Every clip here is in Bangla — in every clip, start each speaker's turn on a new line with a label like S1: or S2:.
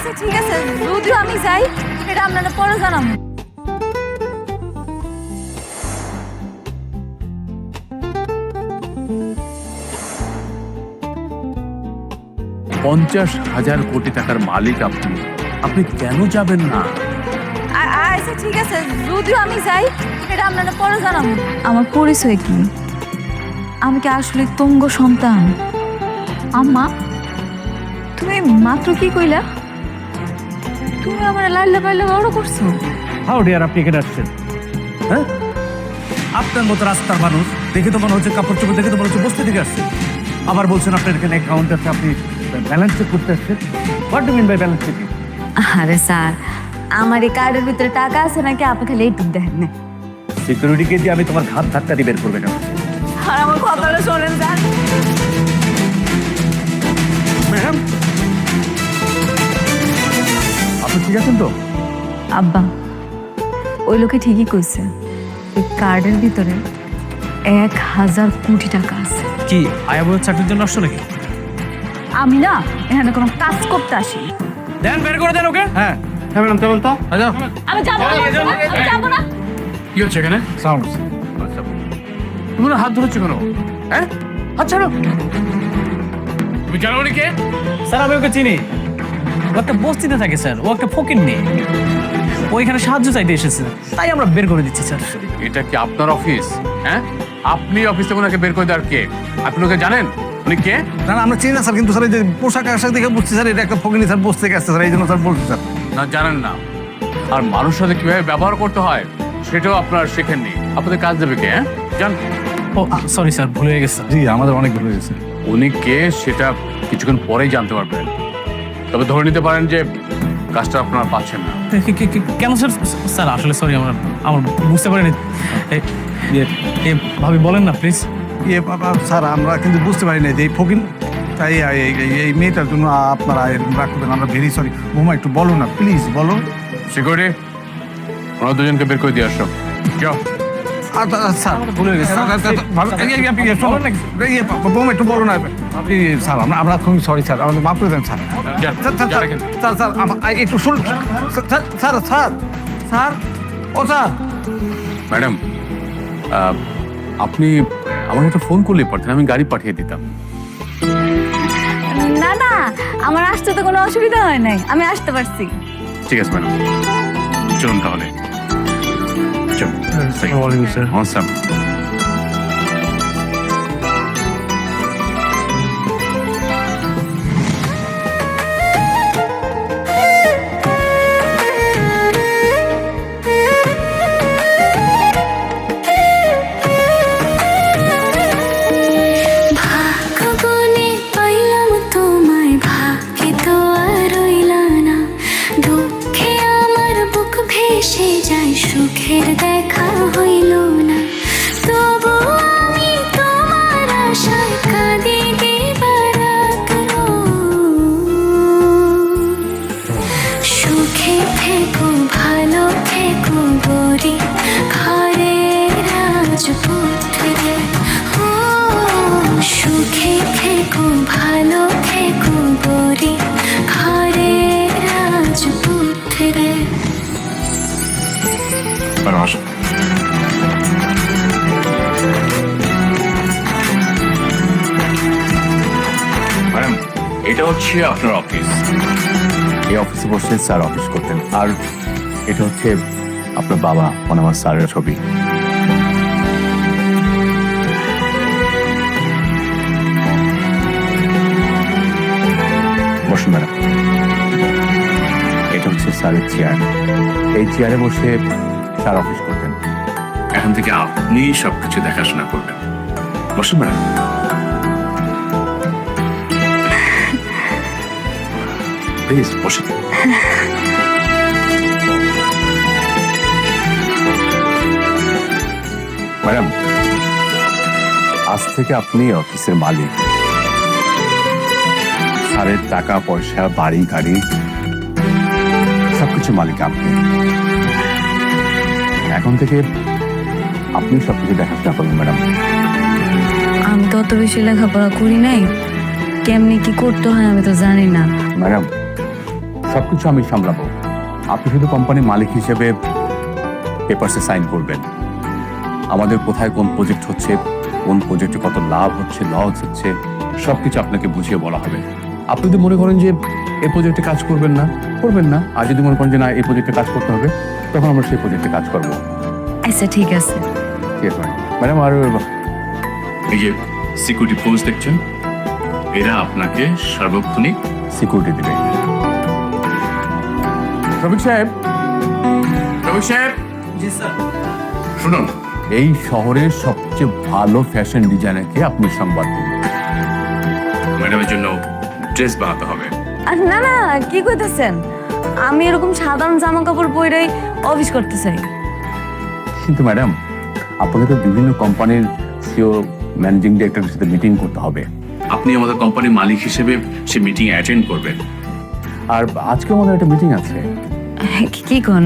S1: আচ্ছা ঠিক আছে, যদিও আমি যাই এটা আপনারা পরে জানাবো।
S2: ৳৫০,০০০ কোটি টাকার মালিক আপনি, আপনি কেন যাবেন না?
S1: আচ্ছা ঠিক আছে, যদিও আমি যাই এটা আপনারা পরে জানাবো। আমার পরিচয় কি? আমি কি আসলে তুঙ্গ সন্তান? আম্মা, তুমি মাত্র কি কইলা? তুমি আমার লাইলা পাইলা বড় করছো।
S3: হাউ ডিয়ার, আপনি এখানে আসছেন? হ্যাঁ, আপনার মতো রাস্তার মানুষ দেখে তো মনে হচ্ছে, কাপড় চোপড় দেখে তো মনে হচ্ছে বস্তি থেকে আসছে। আবার বলছেন আপনার এখানে অ্যাকাউন্ট আছে, আপনি ব্যালেন্স চেক করতে আসছেন। What do mean by balance checking?
S1: আরে স্যার, আমার এই কার্ডের ভিতরে টাকা আছে নাকি আপনি খালি এইটুক দেখেন না।
S3: সিকিউরিটিকে দিয়ে আমি তোমার ঘাত ধাক্কা দিয়ে বের করবে না।
S1: আর আমার কথাটা শোনেন স্যার।
S3: ম্যাডাম, আপনি ঠিক আছেন তো?
S1: আব্বা, ওই লোকে ঠিকই কইছে, এই কার্ডের ভিতরে ১,০০০ কোটি টাকা আছে।
S4: কি আয়া বউয়ের চাকরির জন্য আসছো নাকি?
S1: আমি না এখানে কোনো কাজ করতে আসি।
S4: দেন, বের করে দেন ওকে।
S3: হ্যাঁ হ্যাঁ ম্যাডাম, চলুন তো।
S4: আচ্ছা,
S1: আমি যাবো না, আমি যাবো না।
S2: কি হচ্ছে এখানে?
S3: সাউন্ড।
S2: তুমি না হাত ধরেছো কেন? হ্যাঁ, হাত ছাড়ো। তুমি জানো উনি কে?
S4: স্যার আমি ওকে চিনি। ও একটা বস্তিতে থাকে স্যার, ও একটা ফকির নেই। ও এখানে সাহায্য চাইতে এসেছে, তাই আমরা বের করে দিচ্ছি স্যার।
S2: এটা কি আপনার অফিস? হ্যাঁ, আপনি অফিস থেকে ওনাকে বের করে দেওয়ার কে? আপনি ওকে জানেন উনি কে?
S3: না না, আমরা চিনি না স্যার, কিন্তু স্যার এই যে পোশাক আশাক দেখে বুঝছি স্যার এটা একটা ফকিনি স্যার, বসতে গেছে স্যার, এই জন্য স্যার বলছি স্যার।
S2: না, জানেন না। আর মানুষের সাথে কিভাবে ব্যবহার করতে হয় সেটাও আপনার শেখেননি। আপনাদের কাজ দেবে কে? হ্যাঁ, জান।
S4: ও সরি স্যার, ভুলে গেছে।
S3: জি, আমাদের অনেক ভুল হয়েছে।
S2: উনি কে সেটা কিছুক্ষণ পরেই জানতে পারবেন। তবে ধরে নিতে পারেন যে কাজটা আপনারা পাচ্ছেন না।
S4: কেন স্যার? স্যার আসলে সরি, আমার বুঝতে পারিনি। ভাবি বলেন না প্লিজ।
S3: বাবা স্যার, আমরা কিন্তু বুঝতে পারি না যে এই ফকিন, তাই এই মেয়েটার জন্য আপনারা এরকম রাখবেন। আমরা ভেরি সরি। বোমা, একটু বলো না প্লিজ, বলো।
S2: সিকিউরিটি, ওনারা দুজনকে বের করে দিয়ে আসো। যাও।
S3: স্যার
S4: ভুলে গেছে।
S3: বোমা, একটু বলো না স্যার। আমরা খুবই সরি স্যার, আমাদের মাফ করে দেন স্যার।
S2: যান, যান এখানে।
S3: স্যার স্যার একটু শুনুন স্যার। স্যার স্যার, ও স্যার।
S2: ম্যাডাম, আপনি আমাকে একটা ফোন করলেই পারতেন, আমি গাড়ি পাঠিয়ে দিতাম।
S1: না না, আমার আসতে তো কোনো অসুবিধা হয় নাই, আমি আসতে পারছি।
S2: ঠিক আছে ম্যাডাম, চলুন তাহলে। চলুন। Awesome.
S5: সুখের দেখা হইল না, তবু আমি তোমার আশায় কাঁদি দিবারাত্র। সুখে থেকো, ভালো থেকো গরি ঘরের রাজপুত্র। ও সুখে থেকো, ভালো থেকো গরি ঘরের রাজপুত্র।
S2: ম্যাডাম, এটা হচ্ছে আপনার অফিস। এই অফিসে বসে স্যার অফিস করতেন। আর এটা হচ্ছে আপনার বাবা, মানে আমার স্যারের ছবি। বসুন ম্যাডাম। এটা হচ্ছে স্যারের চেয়ার। এই চেয়ারে বসে স্যার অফিস করতেন। এখন থেকে আপনি সবকিছু দেখাশোনা করবেন। বসুন ম্যাডাম। প্লিজ বসুন। ম্যাডাম, আজ থেকে আপনি অফিসের মালিক। স্যারের টাকা পয়সা, বাড়ি গাড়ি সবকিছু মালিক আপনি। এখন থেকে আপনি সবকিছু দেখাশোনা করবেন ম্যাডাম।
S1: আমি তো অত বেশি লেখাপড়া করি নাই, কেমনি কি করতে হয় আমি তো জানি না।
S2: ম্যাডাম, সবকিছু আমি সামলাবো। আপনি শুধু কোম্পানির মালিক হিসেবে পেপারসে সাইন করবেন। আমাদের কোথায় কোন প্রজেক্ট হচ্ছে, কোন প্রজেক্টে কত লাভ হচ্ছে, লস হচ্ছে, সবকিছু আপনাকে বুঝিয়ে বলা হবে। আপনি যদি মনে করেন যে এই প্রজেক্টে কাজ করবেন না, করবেন না। আর যদি মনে করেন যে না এই প্রজেক্টে কাজ করতে হবে, তখন আমরা সেই প্রজেক্টে কাজ করবো।
S1: আচ্ছা ঠিক আছে।
S2: ঠিক আছে ম্যাডাম। আর এই যে সিকিউরিটি ফোর্স দেখছেন, এরা আপনাকে সার্বক্ষণিক সিকিউরিটি দেবে। রবিক সাহেব, রবিক সাহেব,
S4: জি স্যার।
S2: শুনুন, এই শহরের সবচেয়ে ভালো ফ্যাশন ডিজাইনারকে আপনি সংবাদ দিন। ম্যাডামের জন্য ড্রেস বানাতে হবে।
S1: আর না না, কি কইতেছেন? আমি এরকম সাধারণ জামা কাপড় পরেই অফিস করতে চাই।
S2: কিন্তু ম্যাডাম, আপনাকে তো বিভিন্ন কোম্পানির সিও, ম্যানেজিং ডিরেক্টরের সাথে মিটিং করতে হবে। আপনি আমাদের কোম্পানির মালিক হিসেবে সে মিটিং অ্যাটেন্ড করবেন। আর আজকে আমাদের একটা মিটিং আছে।
S1: কি কোন?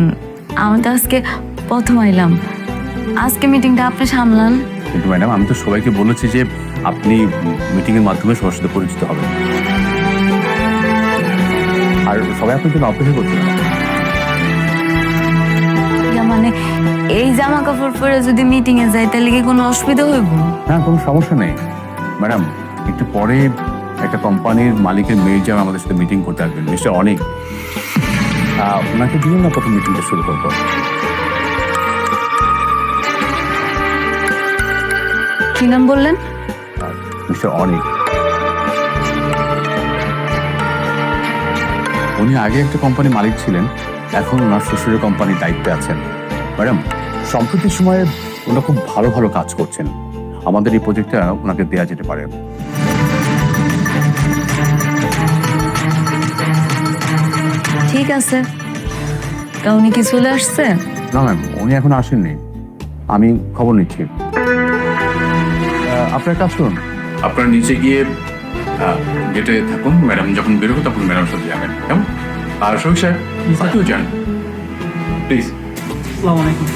S1: আমি তো আজকে প্রথম আইলাম, আজকে মিটিংটা আপনি সামলান।
S2: কিন্তু ম্যাডাম, আমি তো সবাইকে বলেছি যে আপনি মিটিং এর মাধ্যমে সবার সাথে পরিচিত হবেন। আর সবাই আপনার জন্য অপেক্ষা করছে।
S1: মানে এই জামা কাপড় পরে যদি মিটিং এ যাই তাহলে কি কোনো অসুবিধা হইব?
S2: হ্যাঁ, কোনো সমস্যা নেই ম্যাডাম। একটু পরে একটা কোম্পানির মালিকের মেয়ে যারা আমাদের সাথে মিটিং করতে আসবেন, মিস্টার অনেক। ওনাকে দিয়ে না প্রথম মিটিংটা শুরু করবো।
S1: কি নাম বললেন?
S2: মিস্টার অনেক। উনি আগে একটা কোম্পানির মালিক ছিলেন, এখন ওনার শ্বশুরের কোম্পানির দায়িত্বে আছেন। ম্যাডাম, সম্প্রতি সময়ে ওনারা খুব ভালো ভালো কাজ করছেন। আমাদের এই প্রজেক্টটা ওনাকে দেওয়া যেতে পারে।
S1: ঠিক আছে। তা উনি কি চলে আসছে?
S2: না ম্যাম, উনি এখন আসেননি, আমি খবর নিচ্ছি। আপনার কাজ করুন, আপনার নিচে গিয়ে গেটে থাকুন। ম্যাডাম যখন বেরোবো তখন ম্যাডামের সাথে যাবেন, কেমন? আর শফিক সাহেব, আপনিও যান প্লিজ।
S4: আসসালামু আলাইকুম।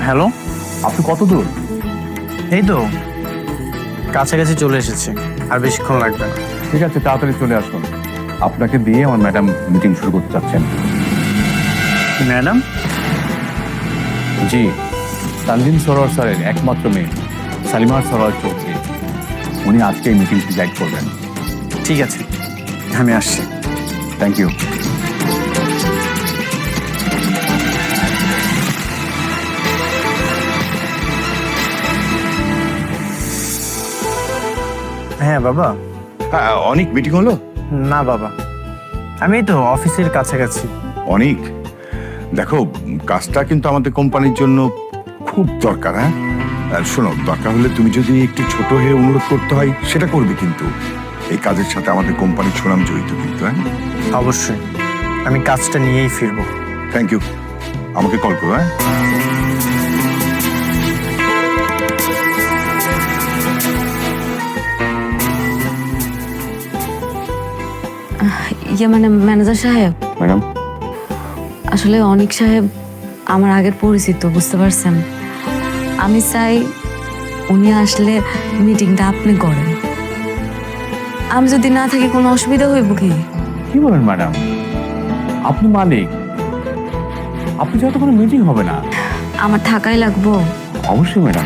S4: হ্যালো,
S2: আপনি কত দূর?
S4: এই তো কাছাকাছি চলে এসেছে, আর বেশিক্ষণ লাগবে না।
S2: ঠিক আছে, তাড়াতাড়ি চলে আসুন। আপনাকে দিয়ে আমার ম্যাডাম মিটিং শুরু করতে চাচ্ছেন।
S4: ম্যাডাম?
S2: জি, তানজিম সরোয়ার স্যারের একমাত্র মেয়ে সালিমার সরোয়ার চৌধুরী। উনি আজকে এই মিটিংটি গাইড করবেন।
S4: ঠিক আছে, আমি আসছি।
S2: Thank you.
S4: হ্যাঁ বাবা।
S6: হ্যাঁ, অনেক মিটিং হলো?
S4: না বাবা, আমি এই তো অফিসের কাছাকাছি।
S6: অনেক, দেখো কাজটা কিন্তু আমাদের কোম্পানির জন্য খুব দরকার। হ্যাঁ, আর শোনো, দরকার হলে তুমি যদি একটু ছোট হয়ে অনুরোধ করতে হয় সেটা করবে, কিন্তু এই কাজের সাথে আমাদের কোম্পানির সুনাম জড়িত কিন্তু। হ্যাঁ
S4: অবশ্যই, আমি কাজটা নিয়েই ফিরবো।
S6: থ্যাংক ইউ, আমাকে কল করো। হ্যাঁ,
S1: ইয়ে মানে ম্যানেজার সাহেব,
S2: ম্যাডাম,
S1: আসলে অনিক সাহেব আমার আগের পরিচিত, বুঝতে পারছেন। আমি চাই উনি আসলে মিটিংটা আপনি করেন। আমি যদি না থাকি কোনো অসুবিধা হইব কি?
S2: কি বলেন ম্যাডাম? আপনি মালিক, আপনি যেহেতু কোনো মিটিং হবে না।
S1: আমার থাকাই লাগবো।
S2: অবশ্যই ম্যাডাম।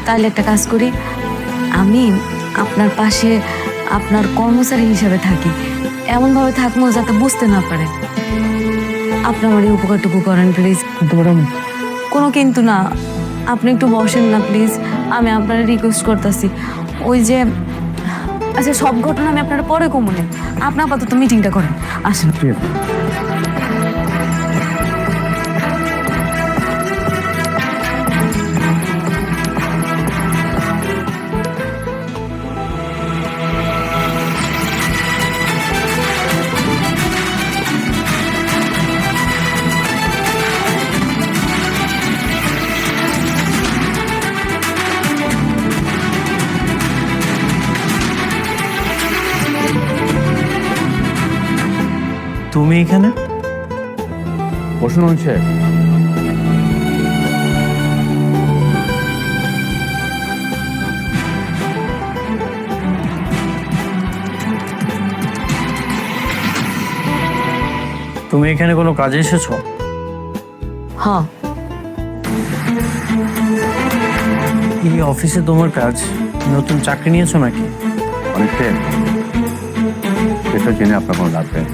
S1: তাহলে একটা কাজ করি, আমি আপনার পাশে আপনার কর্মচারী হিসেবে থাকি, এমনভাবে থাকবো যাতে বুঝতে না পারে। আপনি আমার এই উপকারটুকু করেন প্লিজ।
S2: কিন্তু ম্যাডাম,
S1: কোনো কিন্তু না, আপনি একটু বসেন না প্লিজ, আমি আপনার রিকোয়েস্ট করতেছি। ওই যে, আচ্ছা সব ঘটনা আমি আপনার পরে কমনে, আপনি আপাতত মিটিংটা করেন, আসেন।
S2: ঠিক আছে।
S4: তুমি এখানে?
S2: বসুন হচ্ছে।
S4: তুমি এখানে কোনো কাজে এসেছো?
S1: হ্যাঁ,
S4: এই অফিসে তোমার কাজ? নতুন চাকরি নিয়েছো নাকি?
S2: অনেকটা সেটা জেনে আপনার কোনো লাভ নেই।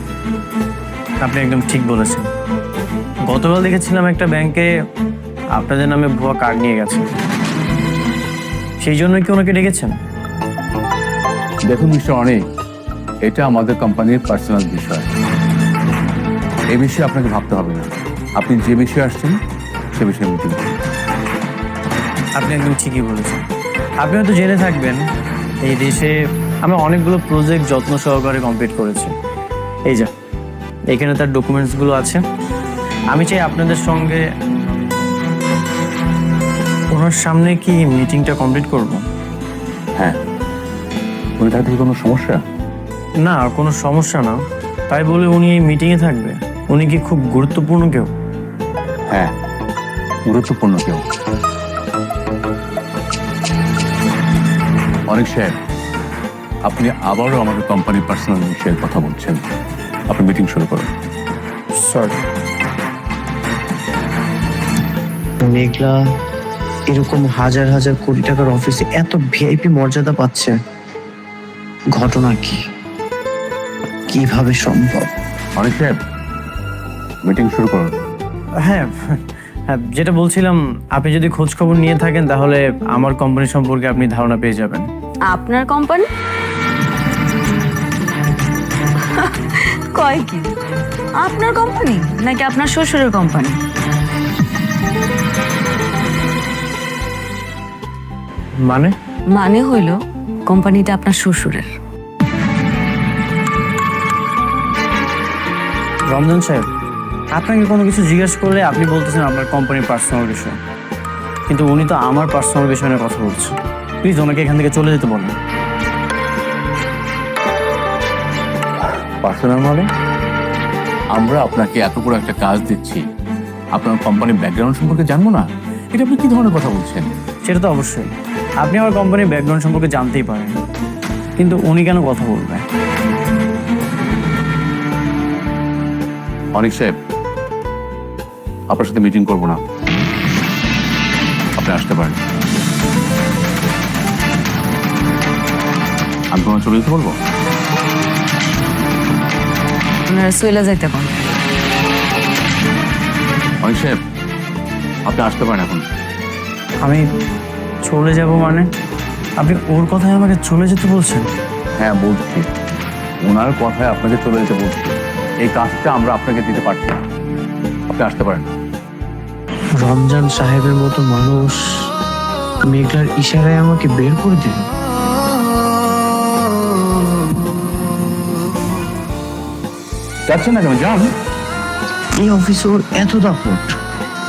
S4: আপনি একদম ঠিক বলেছেন। গতকাল দেখেছিলাম একটা ব্যাংকে আপনাদের নামে ভুয়া কার্ড নিয়ে গেছে, সেই জন্যই কি ওনাকে ডেকেছেন?
S2: দেখুন মিস্টার অনেক, এটা আমাদের কোম্পানির পার্সোনাল বিষয়। এই বিষয়ে আপনাকে ভাবতে হবে না। আপনি যে বিষয়ে আসছেন সে বিষয়ে মিটিং করুন।
S4: আপনি একদম ঠিকই বলেছেন। আপনি হয়তো জেনে থাকবেন এই দেশে আমি অনেকগুলো প্রজেক্ট যত্ন সহকারে কমপ্লিট করেছি। এই যা এখানে তার ডকুমেন্টসগুলো আছে। আমি চাই আপনাদের সঙ্গে ওনার সামনে কি মিটিংটা কমপ্লিট করব?
S2: হ্যাঁ, উনি থাকতে কি কোনো সমস্যা?
S4: না, কোনো সমস্যা না। তাই বলে উনি এই মিটিংয়ে থাকবে? উনি কি খুব গুরুত্বপূর্ণ কেউ?
S2: হ্যাঁ, গুরুত্বপূর্ণ কেউ। অনেক সাহেব, আপনি আবারও আমাদের কোম্পানির পার্সোনাল বিষয়ে কথা বলছেন। আপনি মিটিং শুরু করুন।
S4: সরি।
S7: মেঘলা এরকম হাজার হাজার কোটি টাকার অফিসে এত ভিআইপি মর্যাদা পাচ্ছে, ঘটনা কি? কিভাবে সম্ভব?
S2: অনেক সাহেব, মিটিং শুরু করুন।
S4: হ্যাঁ হ্যাঁ, যেটা বলছিলাম, আপনি যদি খোঁজ খবর নিয়ে থাকেন তাহলে আমার কোম্পানি সম্পর্কে আপনি ধারণা পেয়ে যাবেন।
S1: আপনার কোম্পানি? কয় কি আপনার কোম্পানি নাকি আপনার শ্বশুরের কোম্পানি?
S4: মানে?
S1: মানে হইল কোম্পানিটা আপনার শ্বশুরের।
S4: রমজান সাহেব, আপনাকে কোনো কিছু জিজ্ঞেস করলে আপনি বলতেছেন আপনার কোম্পানির পার্সোনাল বিষয়, কিন্তু উনি তো আমার পার্সোনাল বিষয় নিয়ে কথা বলছেন। প্লিজ ওনাকে এখান থেকে চলে যেতে বলেন।
S2: পার্সোনাল মানে? আমরা আপনাকে এত বড় একটা কাজ দিচ্ছি, আপনার কোম্পানির ব্যাকগ্রাউন্ড সম্পর্কে জানবো না? এটা আপনি কি ধরনের কথা বলছেন?
S4: সেটা তো অবশ্যই, আপনি আমার কোম্পানির ব্যাকগ্রাউন্ড সম্পর্কে জানতেই পারেন, কিন্তু উনি কেন কথা বলবেন?
S2: অনেক সাহেব, আপনার সাথে মিটিং করবো না, আপনি আসতে পারেন। আমি তোমার চলে যেতে বলবো?
S1: আপনারা চলে যাইতে কোন?
S2: অনেক সাহেব, আপনি আসতে পারেন এখন।
S4: আমি চলে যাব মানে? আপনি ওর কথায় আমাকে চলে যেতে বলছেন?
S2: হ্যাঁ বলছি, ওনার কথায় আপনাকে চলে যেতে বলছি। এই কাজটা আমরা আপনাকে দিতে পারছি না, আপনি আসতে পারেন।
S7: রমজান সাহেবের মতো মানুষ মেঘলার ইশারায় আমাকে বের করে দিল।
S2: যাচ্ছেন না কেন? যান।
S7: এই অফিসে ওর এত দাপট,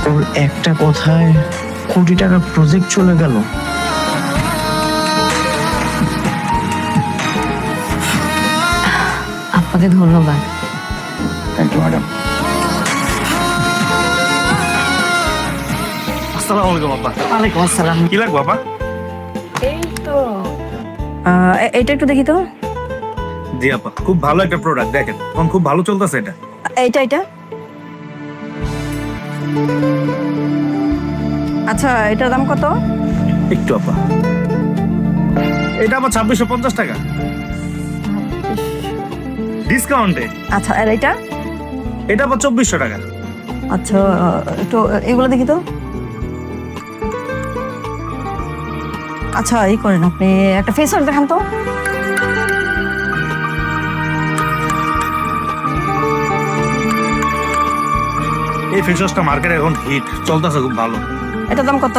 S7: ওর একটা কথায় কোটি টাকার প্রজেক্ট চলে গেল।
S1: আপনাকে ধন্যবাদ।
S2: Thank you madam.
S3: আসসালামু আলাইকুম আপা।
S1: ওয়ালাইকুম আসসালাম।
S3: কি লাগবে আপা?
S1: এই তো এটা একটু দেখি তো।
S3: জি আপা, খুব ভালো একটা প্রোডাক্ট, দেখেন এখন খুব ভালো চলতেছে এটা।
S1: এটা আচ্ছা, এটার দাম কত?
S3: একটু আপা, এটা আবার 2650 টাকা ডিসকাউন্টে।
S1: আচ্ছা, আর এটা?
S3: এটা আবার 2400 টাকা।
S1: আচ্ছা, একটু এগুলো দেখি তো। আচ্ছা, এই করেন, আপনি একটা ফেস ওয়াশ দেখান তো।
S3: এই ফেস ওয়াশটা মার্কেটে এখন হিট চলতেছে, খুব ভালো।
S1: এটার দাম কত?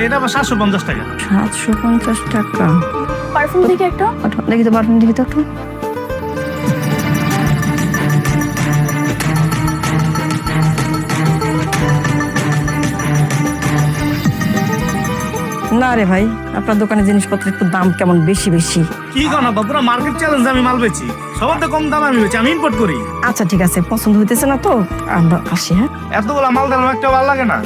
S3: এটা আবার 750 টাকা।
S1: 750 টাকা। পারফিউম দেখি একটা, দেখি তো, পারফিউম দেখি তো একটু। না রে ভাই, আপনার দোকানের জিনিসপত্রের একটু দাম কেমন বেশি বেশি।
S3: কি কারণ পুরো মার্কেট চ্যালেঞ্জ আমি মাল বেচি, সবার তো কম দামে আমি বেচি, আমি ইম্পোর্ট করি।
S8: আচ্ছা ঠিক আছে, পছন্দ হইতেছে না তো আমরা আসি। হ্যাঁ,
S3: এতগুলা মাল দিলাম, একটা ভালো লাগে না।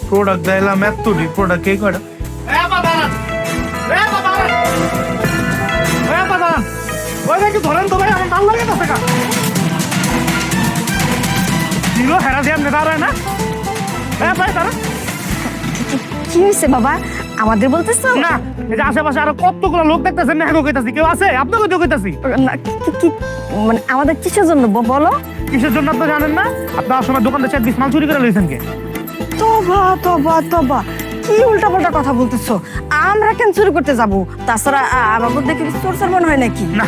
S3: প্রোডাক্ট দিলাম এতটি, প্রোডাক্ট কে কয়টা? ওই দেখি ধরেন তো ভাই, আমার মাল লাগে না টাকা কিলো হেরা দিয়ে আপনি দাঁড়ায় না। হ্যাঁ ভাই দাঁড়া
S8: কি হয়েছে বাবা, আমাদের বলতেছো?
S3: না, এই যে আশেপাশে আরো কতগুলো লোক দেখতেছেন না, কইতাছি কেউ আছে? আপনাকে তো কইতাছি।
S8: না, কি মানে আমাদের কিসের জন্য বলো?
S3: কিসের জন্য আপনি জানেন না? আপনার সময় দোকান থেকে 20 মাল চুরি করে লইছেন কে?
S8: তবা তবা তবা, কি উল্টাপাল্টা কথা বলতেছো? আমরা কেন চুরি করতে যাব? তাছাড়া আমাদের দেখে চোর চোর মনে হয় নাকি?
S3: না,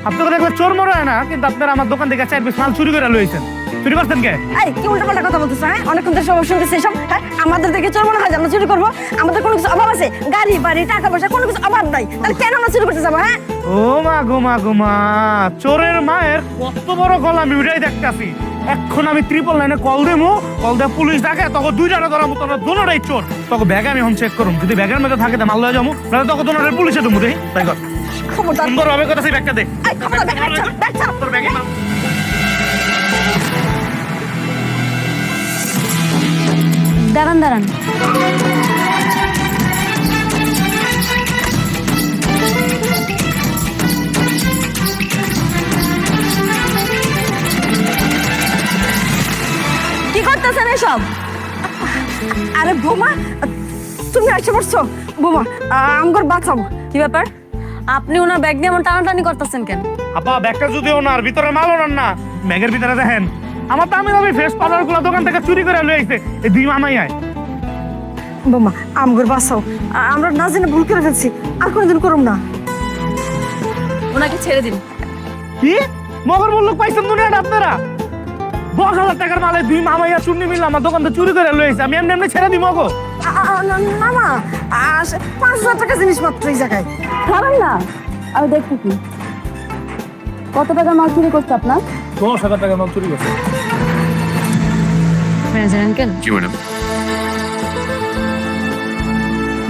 S3: আপনাকে দেখলে চোর মনে হয় না, কিন্তু আপনারা আমার দোকান থেকে 4-20 মাল চুরি করে লইছেন। চুরি করছেন কে?
S8: এই কি উল্টাপাল্টা কথা বলতেছো? হ্যাঁ, অনেকক্ষণ ধরে সব শুনতেছি এসব। হ্যাঁ, আমাদের দেখে চোর মনে হয় যে আমরা চুরি করবো? আমাদের কোনো কিছু অভাব আছে? গাড়ি বাড়ি টাকা পয়সা কোনো কিছু অভাব নাই, তাহলে কেন আমরা চুরি করতে যাবো? হ্যাঁ,
S3: ও মা গো মা গো মা, চোরের মায়ের কত বড় গলা আমি উঠাই দেখতেছি। এখন আমি 999 কল দেবো, কল দিয়ে পুলিশ ডাকে, তখন দুইটারে ধরা মতো দোনোটাই চোর। তখন ব্যাগ আমি এখন চেক করুম, যদি ব্যাগের মধ্যে থাকে মাল লয়ে যাবো, তাহলে তখন দোনোটারে পুলিশে দেবো। দেখি তাই কর,
S8: খবরদার।
S3: সুন্দর হবে কথা, সেই ব্যাগটা দে।
S8: এই খবরদার, ব্যাগ ছাড়, ব্যাগ ছাড়।
S3: তোর ব্যাগে মাল।
S1: দাঁড়ান দাঁড়ান, কি করতেছেন এসব?
S8: আরে বোমা, তুমি আসতে পারছো? বোমা, আমগর বাঁচাও।
S1: কি ব্যাপার? আপনি ওনার ব্যাগ নিয়ে এমন টানাটানি করতেছেন কেন?
S3: আপা ব্যাগটা যদিও ওনার, ভিতরে মাল ওনার না। ব্যাগের ভিতরে দেখেন আমার দামি দামি ফেস পাউডার গুলো দোকান থেকে চুরি করে লয়ে আইছে এই দুই মামাই আয়।
S8: বোমা, আমগর বাঁচাও, আমরা না জেনে ভুল করে ফেলছি, আর কোনোদিন করুম না।
S1: ওনাকে ছেড়ে দিন।
S3: কি মগর মূল্য পাইছেন দুনিয়াটা আপনারা? 10,000 টাকার মালে দুই মামাইয়া চুন্নি মিললাম আমার দোকান থেকে চুরি করে লয়ে আইছে, আমি এমনি এমনি ছেড়ে দিব গো?
S8: না না, 5,000 টাকা জিনিস মাত্র এই জায়গায়।
S1: খাবেন না? আমি দেখছি কি কত টাকা মাল চুরি করছে আপনার?
S3: 10,000 টাকার মাল চুরি করছে।
S1: ম্যানেজার আঙ্কেল,
S2: জি ম্যাডাম।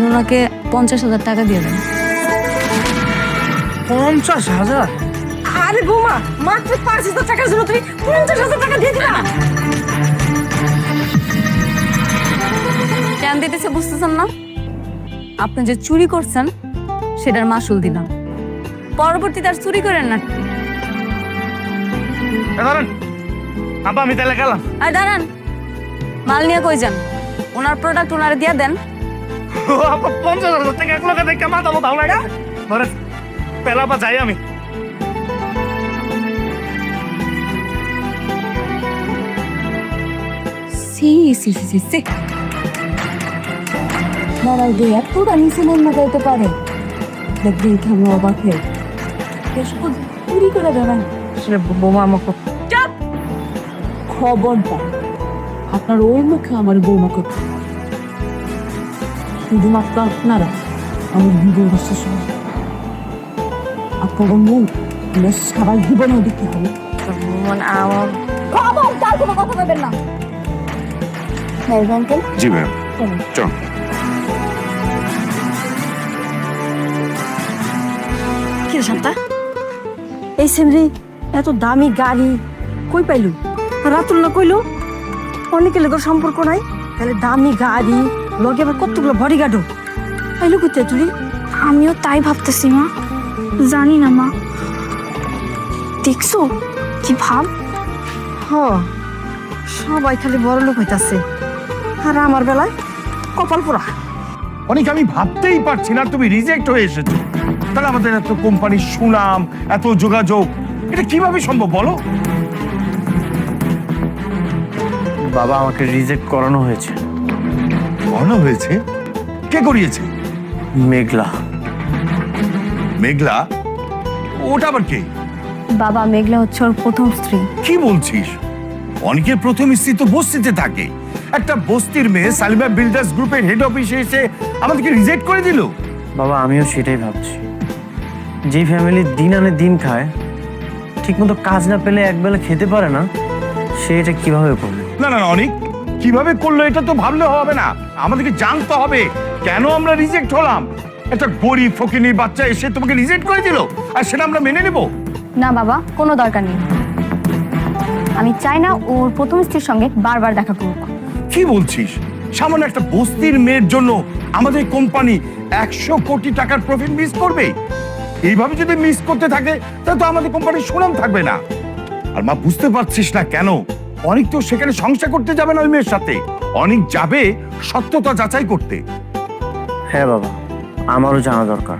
S1: ওনাকে 50,000 টাকা দিয়ে দেন।
S3: 50,000?
S8: আরে বোমা, মাত্র 5,000 টাকার জন্য তুমি 50,000 টাকা দিয়ে দিলা?
S1: কেন দিতেছে বুঝতেছেন না? আপনি যে চুরি করছেন সেটার মাসুল দিলাম, পরবর্তীতে আর চুরি করেন না।
S3: দাঁড়ান আপা, আমি তাহলে গেলাম।
S1: আর দাঁড়ান, মাল নিয়ে কই যান? ওনার প্রোডাক্ট ওনারে দিয়ে দেন।
S3: 50,000 টাকা এক লোকে দেখে মাথা মতো লাগে। ধরে পেলা বা যাই আমি।
S1: সি সি সি সি, দাঁড়াই দিয়ে এতটা নিচে নেমে যাইতে পারে? দেখবি আমি অবাক হয়ে চুরি করে দেবেন।
S8: আসলে বোমা আমাকে
S1: খবরদার আপনার ওই মুখে আমার বৌমা করতে, শুধুমাত্র আপনারা আমার বিবাহের সময় আপনার মুখ সবাই জীবনে দিতে হবে।
S8: মানে আমার
S1: খবরদার কোনো কথা বলবেন না। আঙ্কেল,
S2: জি ম্যাডাম, চল।
S8: কি রে শান্তা, এই সেমরি এত দামি গাড়ি কই পাইলু? রাতুল না কইলো অনেকের লোকের সম্পর্ক নাই, তাহলে দামি গাড়ি লগে আবার কতগুলো বডিগার্ডও পাইলু কোথায় তুই?
S5: আমিও তাই ভাবতেছি মা, জানি না মা। দেখছো কি ভাব?
S8: হ, সবাই খালি বড় লোক হইতাছে, আর আমার বেলায় কপাল পোড়া।
S6: অনেক আমি ভাবতেই পারছি না তুমি রিজেক্ট হয়ে এসেছো। তাহলে আমাদের এত কোম্পানির সুনাম, এত যোগাযোগ, এটা কিভাবে সম্ভব বলো?
S4: বাবা, আমাকে রিজেক্ট করানো হয়েছে।
S6: ভালো হয়েছে? কে করিয়েছে?
S4: মেঘলা।
S6: মেঘলা? ওটা আবার কে?
S1: বাবা, মেঘলা হচ্ছে ওর প্রথম স্ত্রী।
S6: কি বলছিস? অনেকের প্রথম স্ত্রী তো বস্তিতে থাকে, একটা বস্তির মেয়ে সালিমা বিল্ডার্স গ্রুপের হেড অফিসে এসে আমাদেরকে রিজেক্ট করে দিল।
S4: বাবা, আমিও সেটাই ভাবছি। যে ফ্যামিলি দিন আনে দিন খায়, ঠিকমতো কাজ না পেলে একবেলা খেতে পারে না, সে এটা কিভাবে করবে?
S6: না না না, অনেক কিভাবে করলো এটা তো ভাবলে হবে না, আমাদেরকে জানতে হবে কেন আমরা রিজেক্ট হলাম? একটা গরিব ফকিনীর বাচ্চা এসে তোমাকে রিজেক্ট করে দিল, আর সেটা আমরা মেনে নেব?
S5: না বাবা, কোনো দরকার নেই। আমি চাই না ওর প্রথম স্ত্রীর সঙ্গে বারবার দেখা করুক।
S6: কি বলছিস? সামান্য একটা বস্তির মেয়ের জন্য আমাদের কোম্পানি 100 কোটি টাকার প্রফিট মিস করবে? এইভাবে যদি মিস করতে থাকে তাহলে তো আমাদের কোম্পানির সুনাম থাকবে না। আর মা, বুঝতে পারছিস না কেন? অনেক তো সেখানে সংসার করতে যাবে না ওই মেয়ের সাথে, অনেক যাবে সত্যতা যাচাই করতে।
S4: হ্যাঁ বাবা, আমারও জানা দরকার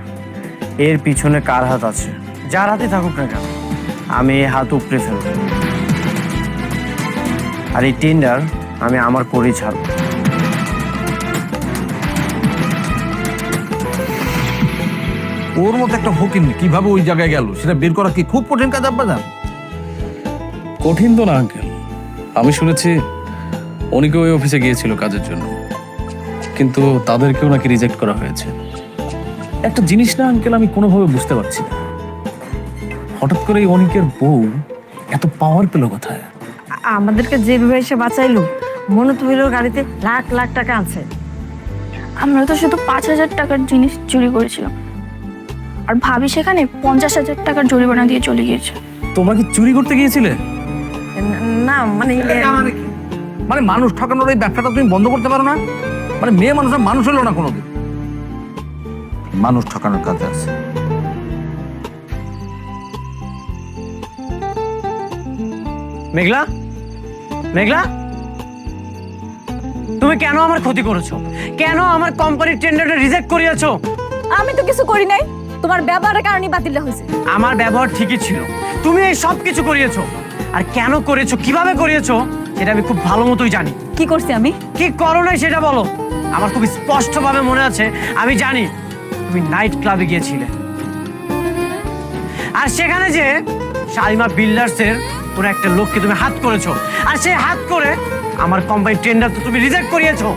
S4: এর পিছনে কার হাত আছে। যার হাতে থাকুক না কেন, আমি এই হাত উপড়ে ফেলব, আর এই টেন্ডার আমি আমার করেই ছাড়ব।
S3: ওর মতো একটা ফকির কিভাবে ওই জায়গায় গেল সেটা বের করা কি খুব কঠিন কাজ আপনার?
S9: কঠিন তো না আঙ্কেল, আমি শুনেছি অনেকে ওই অফিসে গিয়েছিল কাজের জন্য, কিন্তু তাদেরকেও নাকি রিজেক্ট করা হয়েছে। একটা জিনিস না আঙ্কেল, আমি কোনোভাবে বুঝতে পারছি না, হঠাৎ করে অনেকের বউ এত পাওয়ার পেল কোথায়?
S8: আমাদেরকে যেভাবে এসে বাঁচাইলো, মনে তো হইলো গাড়িতে লাখ লাখ টাকা আছে।
S5: আমরা তো শুধু 5,000 টাকার জিনিস চুরি করেছিলাম, আর ভাবি সেখানে 50,000 টাকার জরিমানা দিয়ে চলে গিয়েছে।
S3: তোমরা কি চুরি করতে গিয়েছিলে?
S8: না মানে
S3: মানে মানুষ ঠকানোর এই ব্যবসাটা তুমি বন্ধ করতে পারো না? মানে মেয়ে মানুষের মানুষ হলো না কোনোদিন, মানুষ ঠকানোর কাজ আছে।
S4: মেঘলা, মেঘলা, তুমি কেন আমার ক্ষতি করেছো? কেন আমার কোম্পানির টেন্ডারটা রিজেক্ট করিয়েছো?
S1: আমি তো কিছু করি নাই, তোমার ব্যবহারের কারণে বাতিল হয়েছে।
S4: আমার ব্যবহার ঠিকই ছিল, তুমি এই সব কিছু করিয়েছো। আর কেন করেছো, কিভাবে করিয়েছো সেটা আমি খুব ভালো মতোই জানি।
S1: কি করছি আমি?
S4: কি করো নাই সেটা বলো। আমার খুব স্পষ্টভাবে মনে আছে, আমি জানি তুমি নাইট ক্লাবে গিয়েছিলে, আর সেখানে যে শালিমা বিল্ডার্সের পুরো একটা লোককে তুমি হাত করেছো, আর সে হাত করে আমার কোম্পানির টেন্ডার তো তুমি রিজেক্ট করিয়েছো।